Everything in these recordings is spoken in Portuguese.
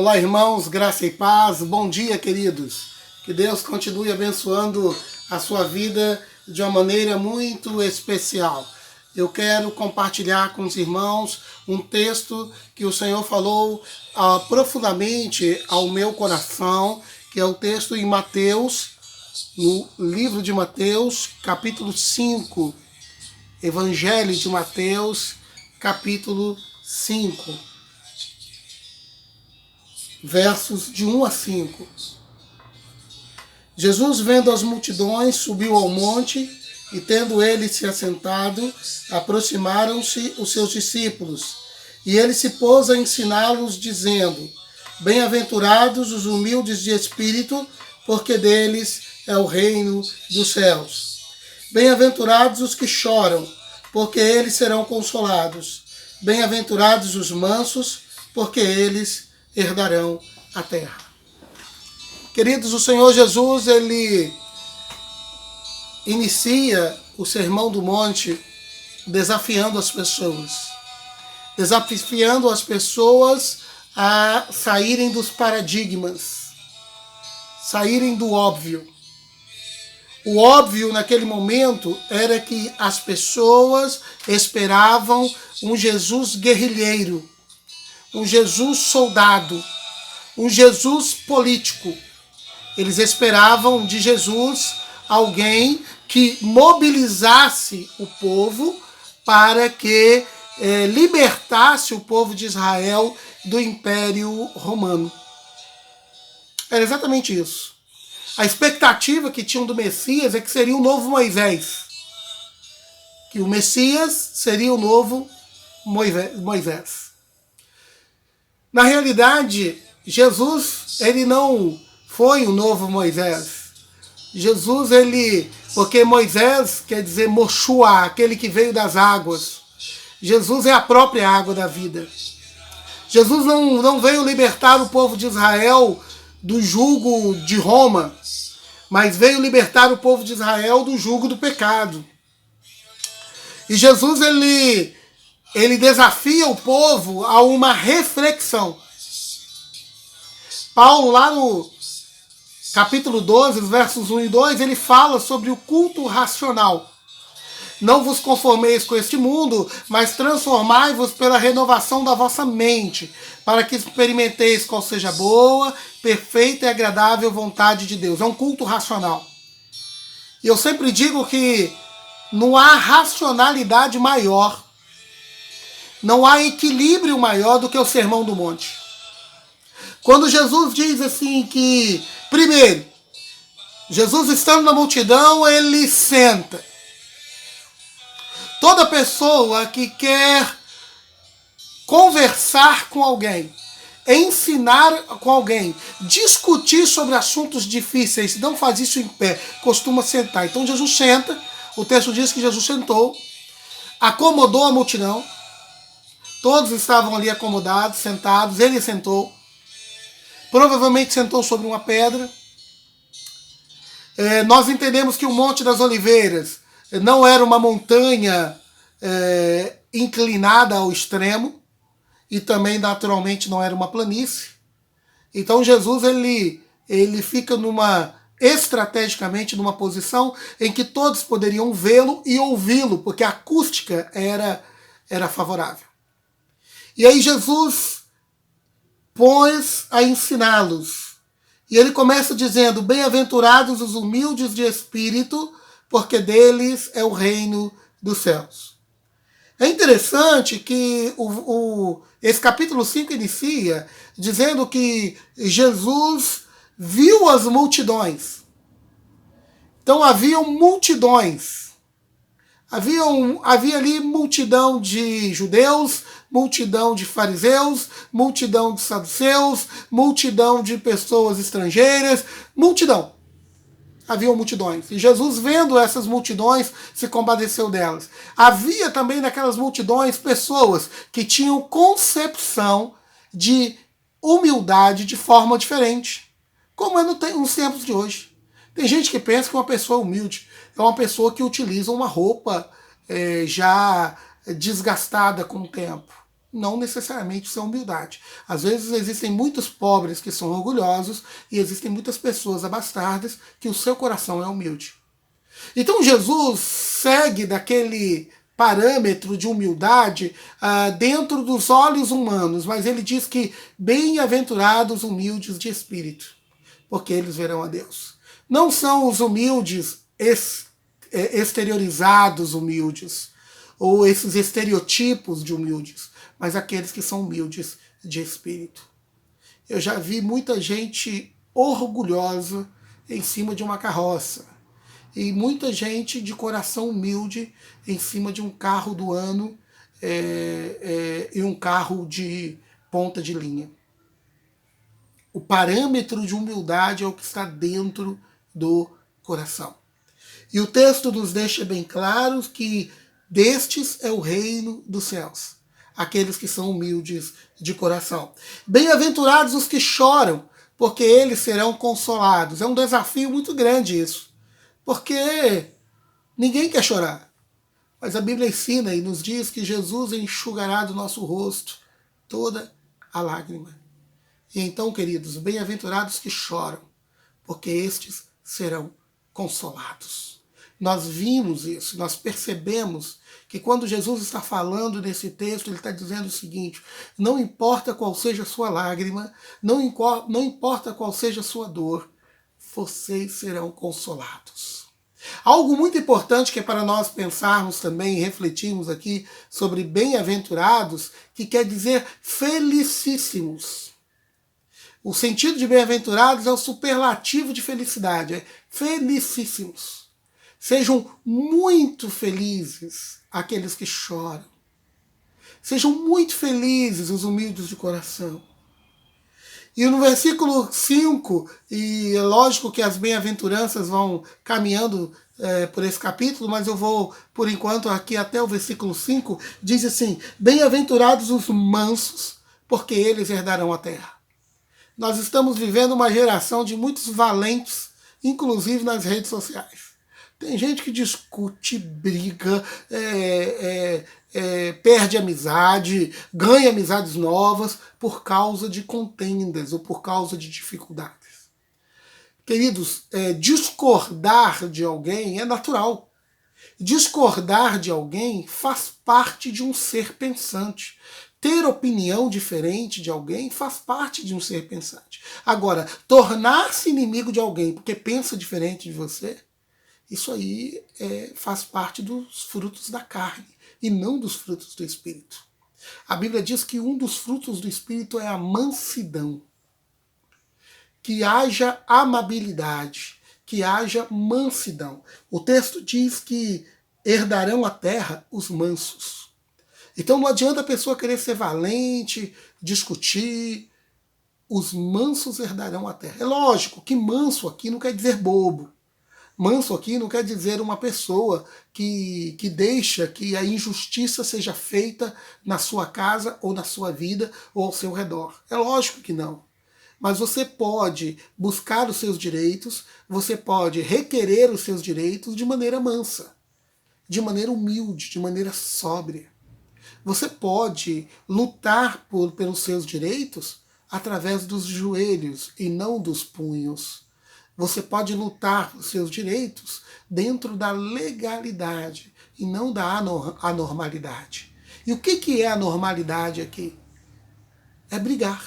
Olá, irmãos, graça e paz. Bom dia, queridos. Que Deus continue abençoando a sua vida de uma maneira muito especial. Eu quero compartilhar com os irmãos um texto que o Senhor falou profundamente ao meu coração, que é o texto em Mateus, no livro de Mateus, capítulo 5. Evangelho de Mateus, capítulo 5. Versos de 1 a 5. Jesus, vendo as multidões, subiu ao monte, e tendo ele se assentado, aproximaram-se os seus discípulos. E ele se pôs a ensiná-los, dizendo: Bem-aventurados os humildes de espírito, porque deles é o reino dos céus. Bem-aventurados os que choram, porque eles serão consolados. Bem-aventurados os mansos, porque eles herdarão a terra. Queridos, o Senhor Jesus, ele inicia o Sermão do Monte desafiando as pessoas a saírem dos paradigmas, saírem do óbvio. O óbvio naquele momento era que as pessoas esperavam um Jesus guerrilheiro, um Jesus soldado, um Jesus político. Eles esperavam de Jesus alguém que mobilizasse o povo para que libertasse o povo de Israel do Império Romano. Era exatamente isso. A expectativa que tinham do Messias é que seria o novo Moisés. Que o Messias seria o novo Moisés. Na realidade, Jesus, ele não foi o novo Moisés. Jesus, porque Moisés quer dizer Moshua, aquele que veio das águas. Jesus é a própria água da vida. Jesus não veio libertar o povo de Israel do jugo de Roma, mas veio libertar o povo de Israel do jugo do pecado. E Jesus, ele desafia o povo a uma reflexão. Paulo, lá no capítulo 12, versos 1 e 2, ele fala sobre o culto racional. Não vos conformeis com este mundo, mas transformai-vos pela renovação da vossa mente, para que experimenteis qual seja a boa, perfeita e agradável vontade de Deus. É um culto racional. E eu sempre digo que não há racionalidade maior, não há equilíbrio maior do que o Sermão do Monte. Quando Jesus diz assim que, primeiro, Jesus estando na multidão, ele senta. Toda pessoa que quer conversar com alguém, ensinar com alguém, discutir sobre assuntos difíceis, não faz isso em pé, costuma sentar. Então Jesus senta, o texto diz que Jesus sentou, acomodou a multidão, todos estavam ali acomodados, sentados, ele sentou, provavelmente sentou sobre uma pedra. Nós entendemos que o Monte das Oliveiras não era uma montanha inclinada ao extremo, e também naturalmente não era uma planície. Então Jesus ele fica estrategicamente numa posição em que todos poderiam vê-lo e ouvi-lo, porque a acústica era favorável. E aí Jesus pôs a ensiná-los. E ele começa dizendo: Bem-aventurados os humildes de espírito, porque deles é o reino dos céus. É interessante que esse capítulo 5 inicia dizendo que Jesus viu as multidões. Então haviam multidões. Havia ali multidão de judeus, multidão de fariseus, multidão de saduceus, multidão de pessoas estrangeiras, multidão. Haviam multidões. E Jesus, vendo essas multidões, se compadeceu delas. Havia também naquelas multidões pessoas que tinham concepção de humildade de forma diferente, como é nos tempos de hoje. Tem gente que pensa que uma pessoa humilde é uma pessoa que utiliza uma roupa já desgastada com o tempo. não necessariamente isso é humildade. Às vezes existem muitos pobres que são orgulhosos e existem muitas pessoas abastardas que o seu coração é humilde. Então Jesus segue daquele parâmetro de humildade dentro dos olhos humanos, mas ele diz que bem-aventurados humildes de espírito, porque eles verão a Deus. Não são os humildes exteriorizados humildes, ou esses estereotipos de humildes, mas aqueles que são humildes de espírito. Eu já vi muita gente orgulhosa em cima de uma carroça, e muita gente de coração humilde em cima de um carro do ano e um carro de ponta de linha. O parâmetro de humildade é o que está dentro do coração. E o texto nos deixa bem claro que destes é o reino dos céus, aqueles que são humildes de coração. Bem-aventurados os que choram, porque eles serão consolados. É um desafio muito grande isso, porque ninguém quer chorar. Mas a Bíblia ensina e nos diz que Jesus enxugará do nosso rosto toda a lágrima. E então, queridos, bem-aventurados que choram, porque estes serão consolados. Nós vimos isso, nós percebemos que quando Jesus está falando nesse texto, ele está dizendo o seguinte: não importa qual seja a sua lágrima, não importa qual seja a sua dor, vocês serão consolados. Algo muito importante que é para nós pensarmos também e refletirmos aqui sobre bem-aventurados, que quer dizer felicíssimos. O sentido de bem-aventurados é o superlativo de felicidade, é felicíssimos. Sejam muito felizes aqueles que choram. Sejam muito felizes os humildes de coração. E no versículo 5, e é lógico que as bem-aventuranças vão caminhando por esse capítulo, mas eu vou, por enquanto, aqui até o versículo 5, diz assim: bem-aventurados os mansos, porque eles herdarão a terra. Nós estamos vivendo uma geração de muitos valentes, inclusive nas redes sociais. Tem gente que discute, briga, perde amizade, ganha amizades novas por causa de contendas ou por causa de dificuldades. Queridos, discordar de alguém é natural. Discordar de alguém faz parte de um ser pensante. Ter opinião diferente de alguém faz parte de um ser pensante. Agora, tornar-se inimigo de alguém porque pensa diferente de você, isso aí faz parte dos frutos da carne e não dos frutos do Espírito. A Bíblia diz que um dos frutos do Espírito é a mansidão. Que haja amabilidade, que haja mansidão. O texto diz que herdarão a terra os mansos. Então não adianta a pessoa querer ser valente, discutir. Os mansos herdarão a terra. É lógico que manso aqui não quer dizer bobo. Manso aqui não quer dizer uma pessoa que deixa que a injustiça seja feita na sua casa ou na sua vida ou ao seu redor. É lógico que não. Mas você pode buscar os seus direitos, você pode requerer os seus direitos de maneira mansa, de maneira humilde, de maneira sóbria. Você pode lutar pelos seus direitos através dos joelhos e não dos punhos. Você pode lutar pelos seus direitos dentro da legalidade e não da anormalidade. E o que é a normalidade aqui? É brigar,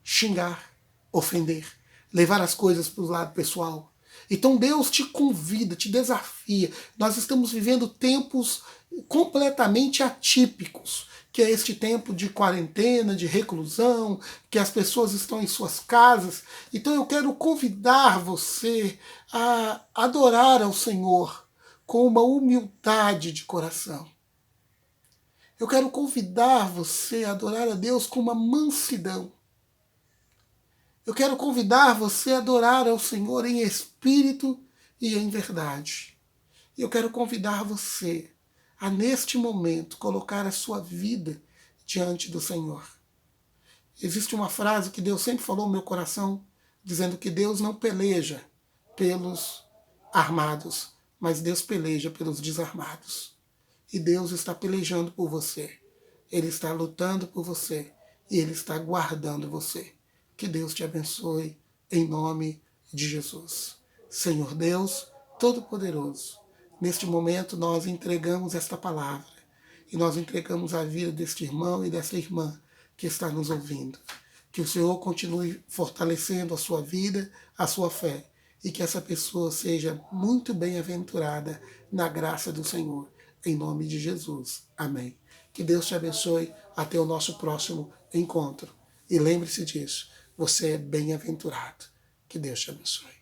xingar, ofender, levar as coisas para o lado pessoal. Então Deus te convida, te desafia. Nós estamos vivendo tempos completamente atípicos, que é este tempo de quarentena, de reclusão, que as pessoas estão em suas casas. Então eu quero convidar você a adorar ao Senhor com uma humildade de coração. Eu quero convidar você a adorar a Deus com uma mansidão. Eu quero convidar você a adorar ao Senhor em espírito e em verdade. Eu quero convidar você a, neste momento, colocar a sua vida diante do Senhor. Existe uma frase que Deus sempre falou no meu coração, dizendo que Deus não peleja pelos armados, mas Deus peleja pelos desarmados. E Deus está pelejando por você. Ele está lutando por você e Ele está guardando você. Que Deus te abençoe em nome de Jesus. Senhor Deus Todo-Poderoso, neste momento nós entregamos esta palavra e nós entregamos a vida deste irmão e desta irmã que está nos ouvindo. Que o Senhor continue fortalecendo a sua vida, a sua fé, e que essa pessoa seja muito bem-aventurada na graça do Senhor. Em nome de Jesus. Amém. Que Deus te abençoe. Até o nosso próximo encontro. E lembre-se disso, você é bem-aventurado. Que Deus te abençoe.